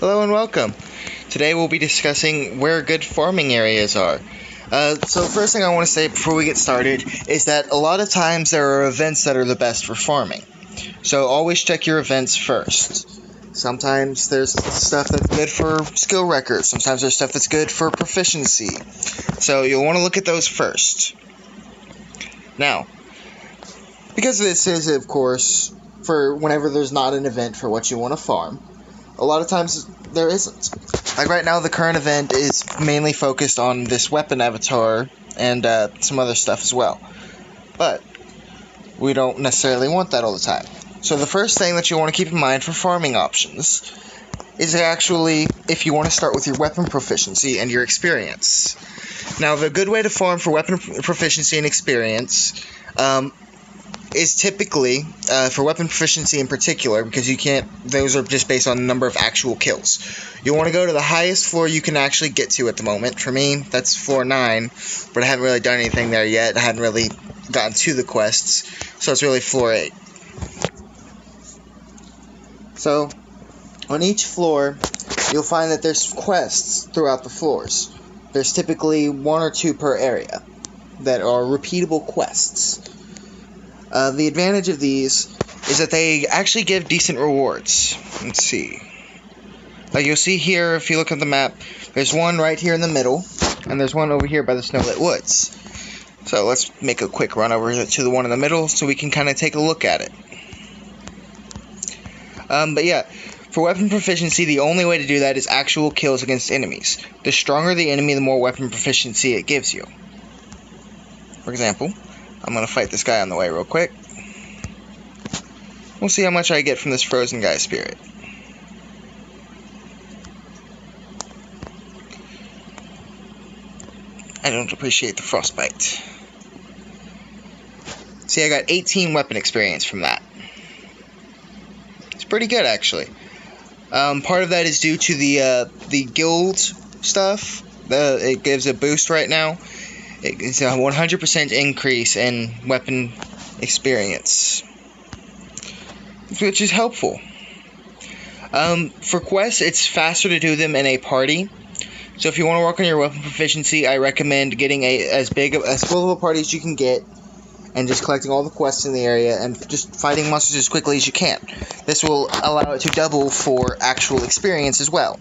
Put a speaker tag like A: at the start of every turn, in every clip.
A: Hello and welcome. Today we'll be discussing where good farming areas are. So first thing I want to say before we get started is that a lot of times there are events that are the best for farming. So always check your events first. Sometimes there's stuff that's good for skill records. Sometimes there's stuff that's good for proficiency. So you'll want to look at those first. Now, because this is, of course, for whenever there's not an event for what you want to farm, a lot of times there isn't. Like right now, the current event is mainly focused on this weapon avatar and some other stuff as well. But we don't necessarily want that all the time. So the first thing that you want to keep in mind for farming options is actually if you want to start with your weapon proficiency and your experience. Now, the good way to farm for weapon proficiency and experience is typically, for weapon proficiency in particular, because those are just based on the number of actual kills. You'll want to go to the highest floor you can actually get to at the moment. For me, that's floor 9, but I haven't really done anything there yet. I hadn't really gotten to the quests, so it's really floor 8. So, on each floor, you'll find that there's quests throughout the floors. There's typically 1 or 2 per area that are repeatable quests. The advantage of these is that they actually give decent rewards. Let's see. Like you'll see here, if you look at the map, there's one right here in the middle, and there's one over here by the Snowlit Woods. So let's make a quick run over to the one in the middle so we can kind of take a look at it. But yeah, for weapon proficiency, the only way to do that is actual kills against enemies. The stronger the enemy, the more weapon proficiency it gives you. For example, I'm going to fight this guy on the way real quick. We'll see how much I get from this frozen guy spirit. I don't appreciate the frostbite. See, I got 18 weapon experience from that. It's pretty good, actually. Part of that is due to the guild stuff. It gives a boost right now. It's a 100% increase in weapon experience, which is helpful. For quests, it's faster to do them in a party. So if you want to work on your weapon proficiency, I recommend getting as full of a party as you can get, and just collecting all the quests in the area, and just fighting monsters as quickly as you can. This will allow it to double for actual experience as well.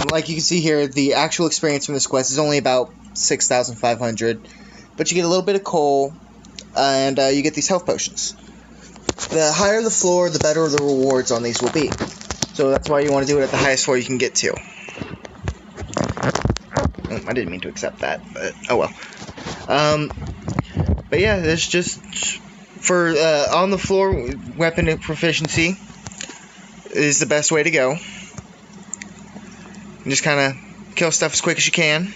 A: Like you can see here, the actual experience from this quest is only about 6,500, but you get a little bit of coal, and you get these health potions. The higher the floor, the better the rewards on these will be. So that's why you want to do it at the highest floor you can get to. I didn't mean to accept that, but oh well. But yeah, there's just for on the floor weapon proficiency is the best way to go. Just kind of kill stuff as quick as you can,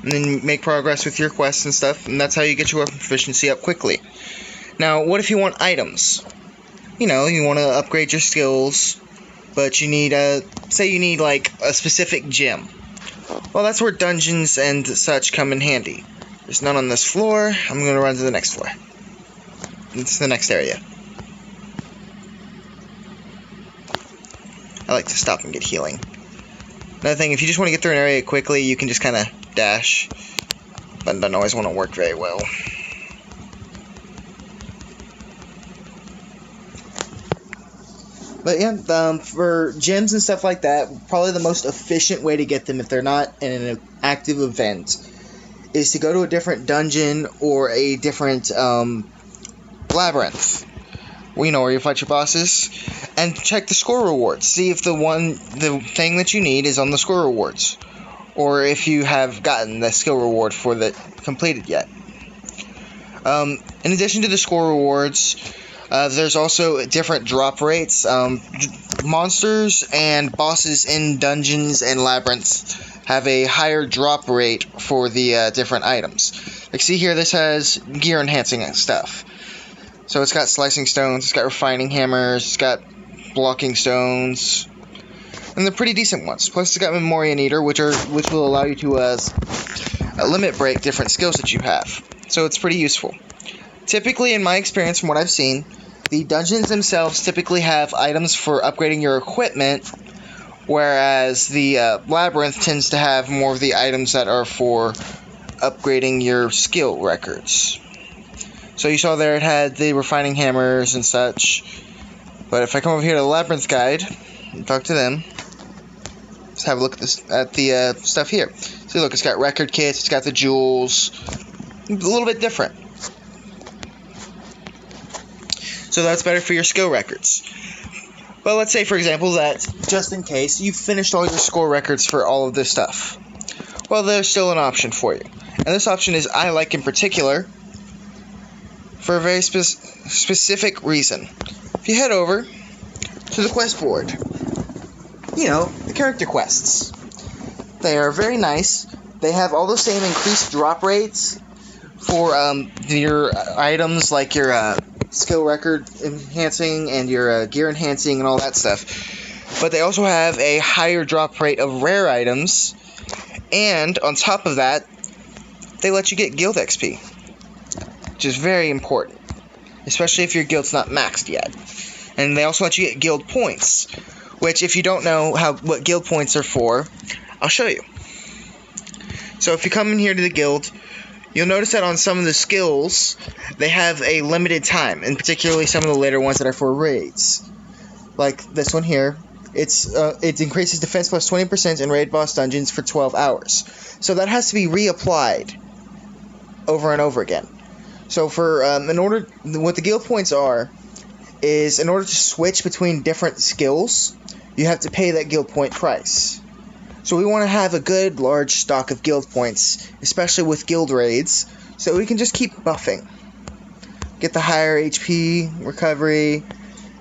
A: and then make progress with your quests and stuff, and that's how you get your weapon proficiency up quickly. Now, what if you want items? You know, you want to upgrade your skills, but you need say you need like a specific gem. Well, that's where dungeons and such come in handy. There's none on this floor. I'm going to run to the next floor. It's the next area. I like to stop and get healing. Another thing, if you just want to get through an area quickly, you can just kind of dash. But it doesn't always want to work very well. But yeah, for gems and stuff like that, probably the most efficient way to get them if they're not in an active event is to go to a different dungeon or a different labyrinth. Well, you know, where you fight your bosses, and check the score rewards. See if the thing that you need is on the score rewards, or if you have gotten the skill reward for the completed yet. In addition to the score rewards, there's also different drop rates. Monsters and bosses in dungeons and labyrinths have a higher drop rate for the different items. Like, see here, this has gear enhancing stuff. So it's got slicing stones, it's got refining hammers, it's got blocking stones, and they're pretty decent ones. Plus it's got Memorian Eater, which will allow you to limit break different skills that you have. so it's pretty useful. Typically, in my experience, from what I've seen, the dungeons themselves typically have items for upgrading your equipment, whereas the labyrinth tends to have more of the items that are for upgrading your skill records. So you saw there it had the refining hammers and such. But if I come over here to the labyrinth guide and talk to them, let's have a look at the stuff here. See, look, it's got record kits, it's got the jewels, a little bit different. So that's better for your skill records. But let's say, for example, that just in case you've finished all your score records for all of this stuff. Well, there's still an option for you. And this option is I like in particular for a very specific reason. If you head over to the quest board, the character quests. They are very nice. They have all the same increased drop rates for your items, like your skill record enhancing and your gear enhancing and all that stuff. But they also have a higher drop rate of rare items, and on top of that, they let you get guild XP, which is very important, especially if your guild's not maxed yet. And they also let you get guild points, which, if you don't know what guild points are for, I'll show you. So if you come in here to the guild, you'll notice that on some of the skills, they have a limited time, and particularly some of the later ones that are for raids. Like this one here, it increases defense plus 20% in raid boss dungeons for 12 hours. So that has to be reapplied over and over again. So what the guild points are, is in order to switch between different skills, you have to pay that guild point price. So we want to have a good large stock of guild points, especially with guild raids, so we can just keep buffing. Get the higher HP, recovery,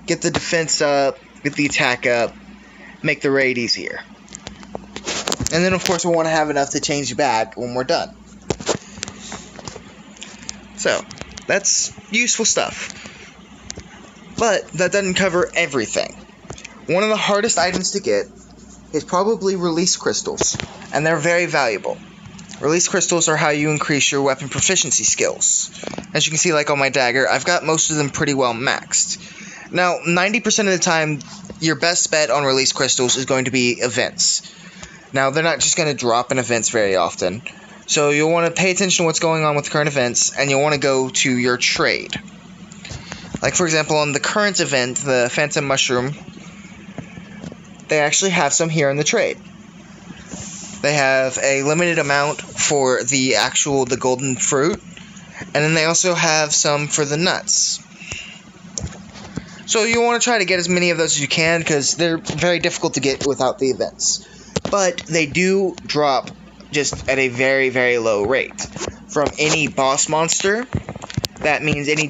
A: get the defense up, get the attack up, make the raid easier. And then of course we want to have enough to change back when we're done. So, that's useful stuff. But that doesn't cover everything. One of the hardest items to get is probably release crystals, and they're very valuable. Release crystals are how you increase your weapon proficiency skills. As you can see, like on my dagger, I've got most of them pretty well maxed. Now, 90% of the time, your best bet on release crystals is going to be events. Now, they're not just going to drop in events very often, so you'll want to pay attention to what's going on with the current events, and you'll want to go to your trade. Like, for example, on the current event, the Phantom Mushroom, they actually have some here in the trade. They have a limited amount for the golden fruit, and then they also have some for the nuts. So you want to try to get as many of those as you can, because they're very difficult to get without the events. But they do drop just at a very, very low rate. From any boss monster, that means any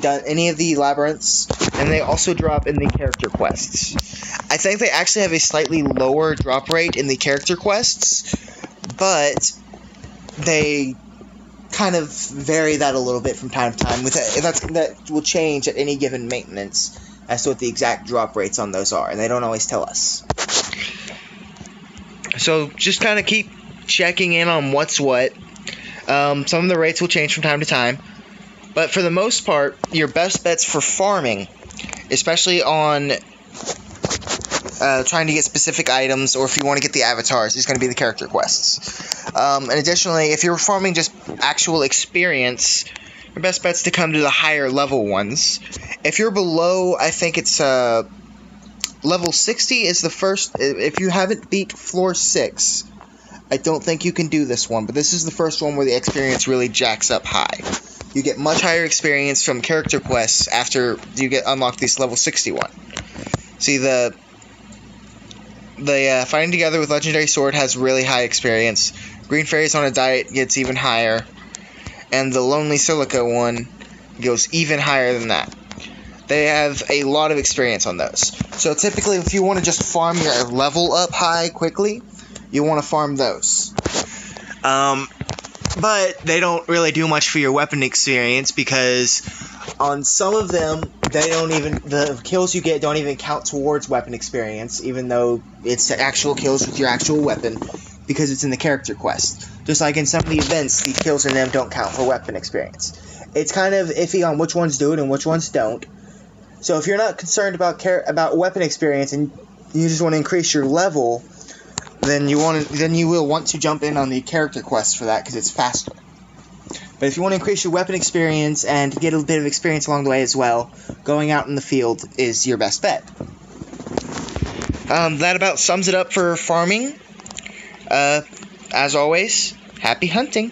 A: of the labyrinths, and they also drop in the character quests. I think they actually have a slightly lower drop rate in the character quests, but they kind of vary that a little bit from time to time. That will change at any given maintenance as to what the exact drop rates on those are, and they don't always tell us. So just kind of keep checking in on what's what. Some of the rates will change from time to time, but for the most part, your best bets for farming, especially on trying to get specific items, or if you want to get the avatars, is going to be the character quests. And additionally, if you're farming just actual experience, your best bet's to come to the higher level ones. If you're below, I think it's level 60 is the first. If you haven't beat floor 6, I don't think you can do this one, but this is the first one where the experience really jacks up high. You get much higher experience from character quests after you unlock this level 61. See, the Fighting Together with Legendary Sword has really high experience. Green Fairies on a Diet gets even higher. And the Lonely Silica one goes even higher than that. They have a lot of experience on those. So typically, if you want to just farm your level up high quickly, you want to farm those. But they don't really do much for your weapon experience, because on some of them, the kills you get don't even count towards weapon experience, even though it's actual kills with your actual weapon, because it's in the character quest. Just like in some of the events, the kills in them don't count for weapon experience. It's kind of iffy on which ones do it and which ones don't. So if you're not concerned about weapon experience and you just want to increase your level, then you will want to jump in on the character quest for that because it's faster. But if you want to increase your weapon experience and get a bit of experience along the way as well, going out in the field is your best bet. That about sums it up for farming. As always, happy hunting.